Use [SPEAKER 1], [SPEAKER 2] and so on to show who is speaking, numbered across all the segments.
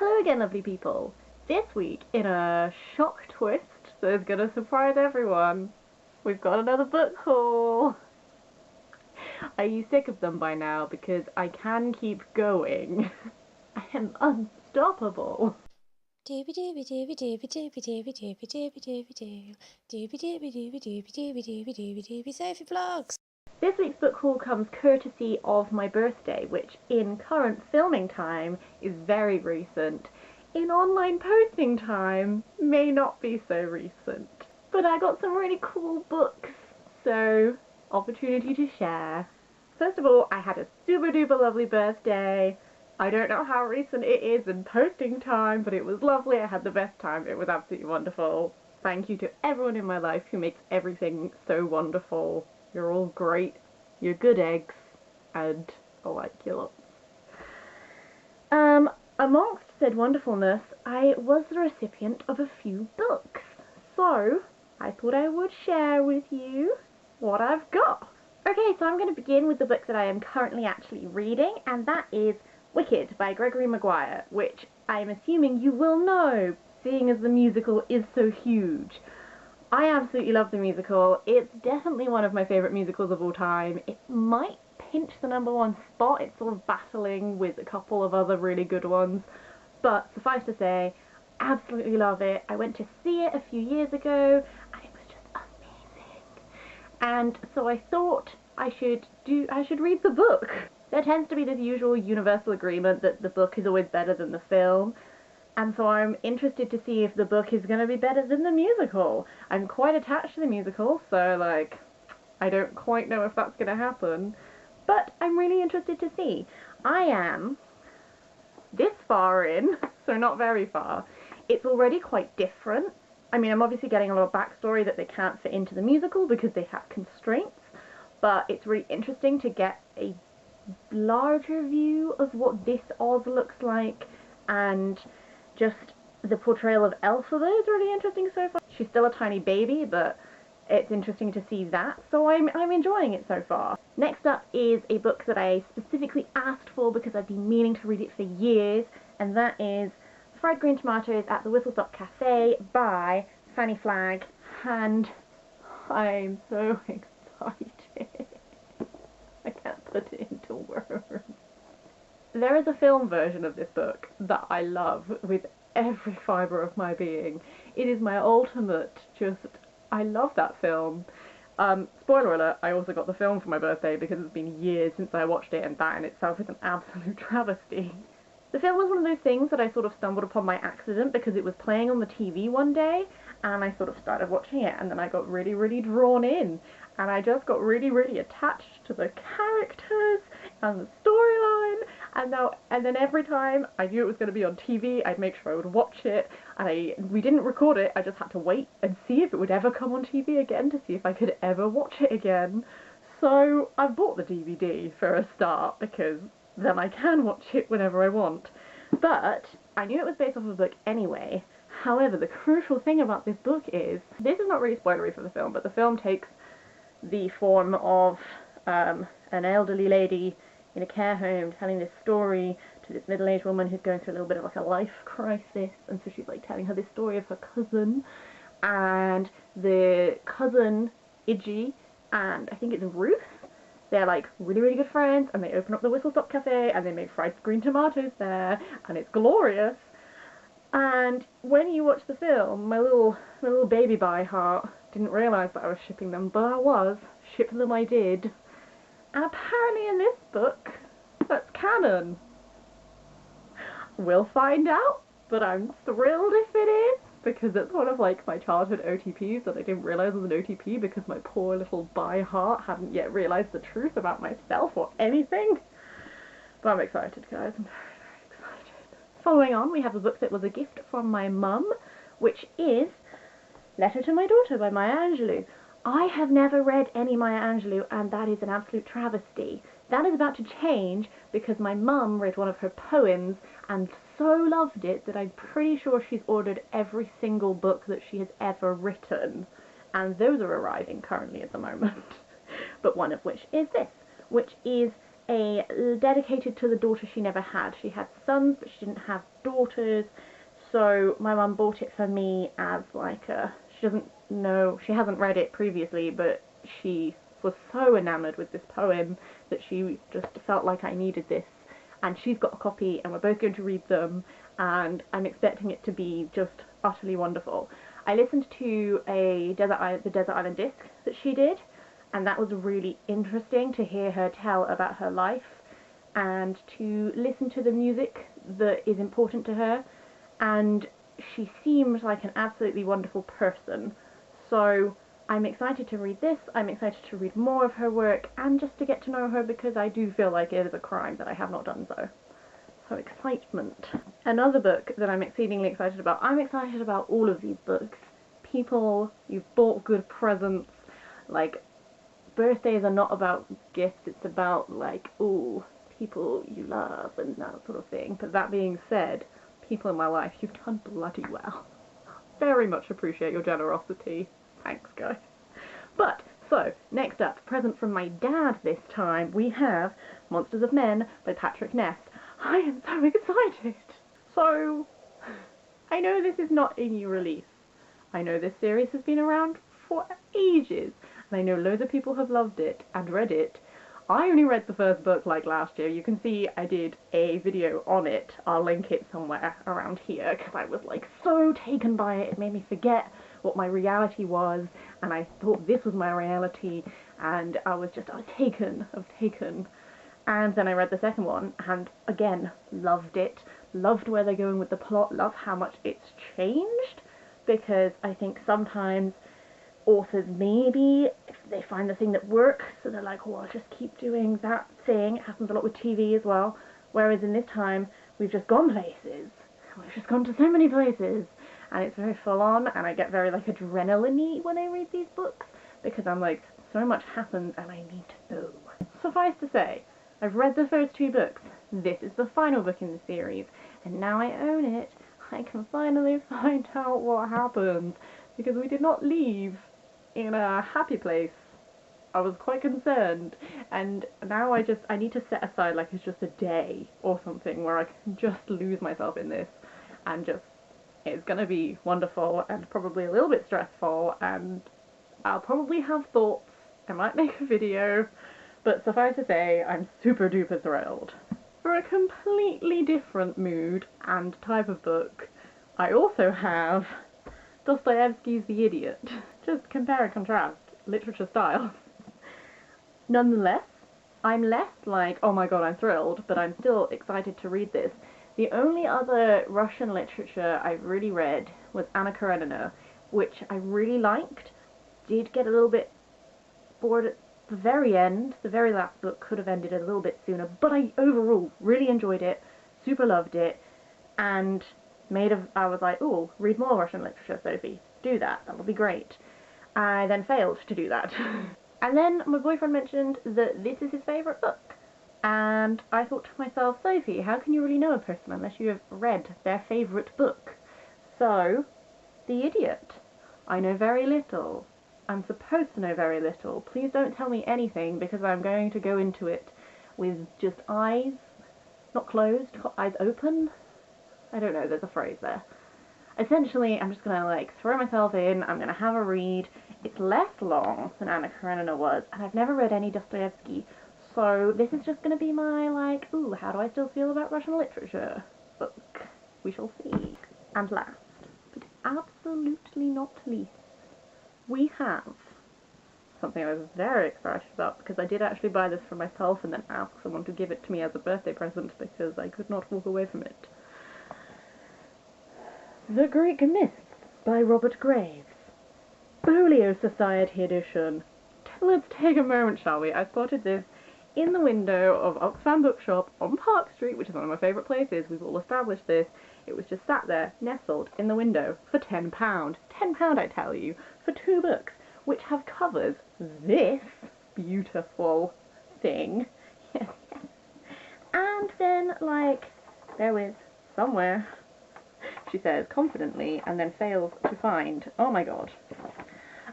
[SPEAKER 1] Hello again, lovely people. This week, in a shock twist that is going to surprise everyone, we've got another book haul. Are you sick of them by now? Because I can keep going. I am unstoppable.
[SPEAKER 2] Sophie Vlogs.
[SPEAKER 1] This week's book haul comes courtesy of my birthday, which in current filming time is very recent. In online posting time may not be so recent. But I got some really cool books, so opportunity to share. First of all, I had a super duper lovely birthday. I don't know how recent it is in posting time, but it was lovely. I had the best time. It was absolutely wonderful. Thank you to everyone in my life who makes everything so wonderful. You're all great, you're good eggs, and I like you lots. Amongst said wonderfulness, I was the recipient of a few books. So, I thought I would share with you what I've got. Okay, so I'm going to begin with the book that I am currently actually reading, and that is Wicked by Gregory Maguire, which I'm assuming you will know, seeing as the musical is so huge. I absolutely love the musical. It's definitely one of my favourite musicals of all time. It might pinch the #1 spot. It's sort of battling with a couple of other really good ones. But suffice to say, absolutely love it. I went to see it a few years ago and it was just amazing. And so I thought I should read the book. There tends to be this usual universal agreement that the book is always better than the film. And so I'm interested to see if the book is going to be better than the musical. I'm quite attached to the musical, so like, I don't quite know if that's going to happen. But I'm really interested to see. I am this far in, so not very far. It's already quite different. I mean, I'm obviously getting a lot of backstory that they can't fit into the musical because they have constraints. But it's really interesting to get a larger view of what this Oz looks like, and just the portrayal of Elphaba is really interesting so far. She's still a tiny baby, but it's interesting to see that, so I'm enjoying it so far. Next up is a book that I specifically asked for because I've been meaning to read it for years, and that is Fried Green Tomatoes at the Whistle Stop Cafe by Fanny Flagg, and I'm so excited. I can't put it into words. There is a film version of this book that I love with every fibre of my being. It is my ultimate, I love that film. Spoiler alert, I also got the film for my birthday because it's been years since I watched it, and that in itself is an absolute travesty. The film was one of those things that I sort of stumbled upon by accident because it was playing on the TV one day, and I sort of started watching it, and then I got really, really drawn in, and I just got really, really attached to the characters and the storyline, and then every time I knew it was going to be on TV, I'd make sure I would watch it, and we didn't record it, I just had to wait and see if it would ever come on TV again to see if I could ever watch it again. So I bought the DVD for a start because then I can watch it whenever I want. But I knew it was based off of a book anyway. However, the crucial thing about this book is, this is not really spoilery for the film, but the film takes the form of an elderly lady in a care home telling this story to this middle-aged woman who's going through a little bit of like a life crisis, and so she's like telling her this story of her cousin, and the cousin, Idgie, and I think it's Ruth, they're like really, really good friends, and they open up the Whistle Stop Cafe, and they make fried green tomatoes there, and it's glorious. And when you watch the film, my little baby by heart didn't realise that I was shipping them, but I was. Ship them I did. And apparently in this book, that's canon. We'll find out, but I'm thrilled if it is, because it's one of like my childhood OTPs that I didn't realise was an OTP because my poor little by heart hadn't yet realised the truth about myself or anything. But I'm excited, guys. I'm very, very excited. Following on, we have a book that was a gift from my mum, which is Letter to My Daughter by Maya Angelou. I have never read any Maya Angelou, and that is an absolute travesty. That is about to change because my mum read one of her poems and so loved it that I'm pretty sure she's ordered every single book that she has ever written, and those are arriving currently at the moment. But one of which is this, which is dedicated to the daughter she never had. She had sons, but she didn't have daughters. So my mum bought it for me as like she doesn't know, she hasn't read it previously, but she was so enamored with this poem that she just felt like I needed this. And she's got a copy, and we're both going to read them, and I'm expecting it to be just utterly wonderful. I listened to the Desert Island Disc that she did, and that was really interesting to hear her tell about her life and to listen to the music that is important to her. And she seemed like an absolutely wonderful person. So I'm excited to read this, I'm excited to read more of her work, and just to get to know her, because I do feel like it is a crime that I have not done so. So excitement. Another book that I'm exceedingly excited about, I'm excited about all of these books. People, you've bought good presents, like, birthdays are not about gifts, it's about like, ooh, people you love and that sort of thing. But that being said, people in my life, you've done bloody well. Very much appreciate your generosity. Thanks, guys. But, so, next up, present from my dad this time, we have Monsters of Men by Patrick Ness. I am so excited! So, I know this is not a new release. I know this series has been around for ages, and I know loads of people have loved it and read it. I only read the first book like last year. You can see I did a video on it. I'll link it somewhere around here, because I was like so taken by it. It made me forget what my reality was, and I thought this was my reality, and I was taken. And then I read the second one, and again, loved it. Loved where they're going with the plot, love how much it's changed, because I think sometimes authors, maybe if they find the thing that works, so they're like, oh, I'll just keep doing that thing. It happens a lot with TV as well. Whereas in this time, we've just gone places. We've just gone to so many places, and it's very full on, and I get very like adrenaline-y when I read these books, because I'm like, so much happens and I need to know. Suffice to say, I've read the first two books. This is the final book in the series, and now I own it. I can finally find out what happens, because we did not leave in a happy place. I was quite concerned, and now I need to set aside like it's just a day or something where I can just lose myself in this, and just, it's gonna be wonderful and probably a little bit stressful, and I'll probably have thoughts. I might make a video, but suffice to say, I'm super duper thrilled. For a completely different mood and type of book, I also have Dostoevsky's The Idiot. Just compare and contrast literature styles. Nonetheless, I'm less like, oh my god, I'm thrilled, but I'm still excited to read this. The only other Russian literature I've really read was Anna Karenina, which I really liked. Did get a little bit bored at the very end. The very last book could have ended a little bit sooner, but I overall really enjoyed it, super loved it, and I was like, oh, read more Russian literature, Sophie. Do that, that'll be great. I then failed to do that. And then my boyfriend mentioned that this is his favourite book. And I thought to myself, Sophie, how can you really know a person unless you have read their favourite book? So, The Idiot. I know very little. I'm supposed to know very little. Please don't tell me anything, because I'm going to go into it with just eyes, not closed, eyes open. I don't know, there's a phrase there. Essentially, I'm just gonna like throw myself in, I'm gonna have a read. It's less long than Anna Karenina was, and I've never read any Dostoevsky, so this is just gonna be my like, ooh, how do I still feel about Russian literature book. We shall see. And last, but absolutely not least, we have something I was very excited about, because I did actually buy this for myself and then ask someone to give it to me as a birthday present, because I could not walk away from it. The Greek Myths by Robert Graves. Folio Society edition. Let's take a moment, shall we? I spotted this in the window of Oxfam Bookshop on Park Street, which is one of my favourite places. We've all established this. It was just sat there, nestled in the window for £10. £10, I tell you, for 2 books, which have covers this beautiful thing. Yes, yes. And then, like, there was somewhere, she says confidently, and then fails to find. Oh my god.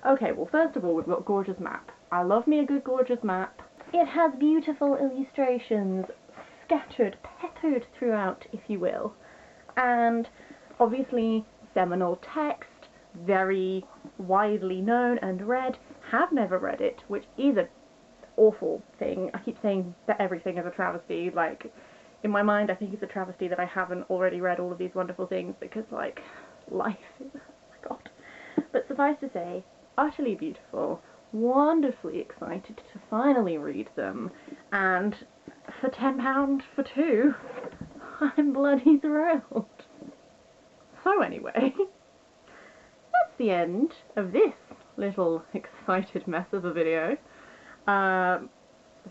[SPEAKER 1] Okay, well, first of all, we've got gorgeous map. I love me a good gorgeous map. It has beautiful illustrations scattered, peppered throughout, if you will, and obviously seminal text, very widely known and read. Have never read it, which is an awful thing. I keep saying that everything is a travesty. Like, in my mind, I think it's a travesty that I haven't already read all of these wonderful things, because, like, life is, oh my god. But suffice to say, utterly beautiful, wonderfully excited to finally read them, and for £10 for two, I'm bloody thrilled. So anyway, that's the end of this little excited mess of a video.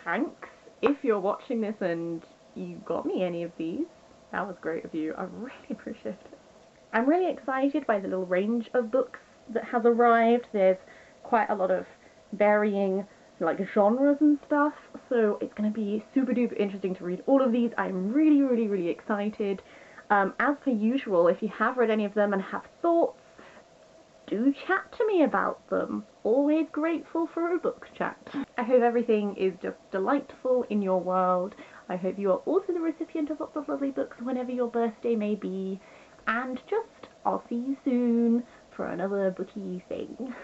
[SPEAKER 1] Thanks. If you're watching this and you got me any of these, that was great of you. I really appreciate it. I'm really excited by the little range of books that has arrived. There's quite a lot of varying like genres and stuff, so it's going to be super duper interesting to read all of these. I'm really excited. As per usual, if you have read any of them and have thoughts, do chat to me about them. Always grateful for a book chat. I hope everything is just delightful in your world. I hope you are also the recipient of lots of lovely books whenever your birthday may be. And just, I'll see you soon for another booky thing.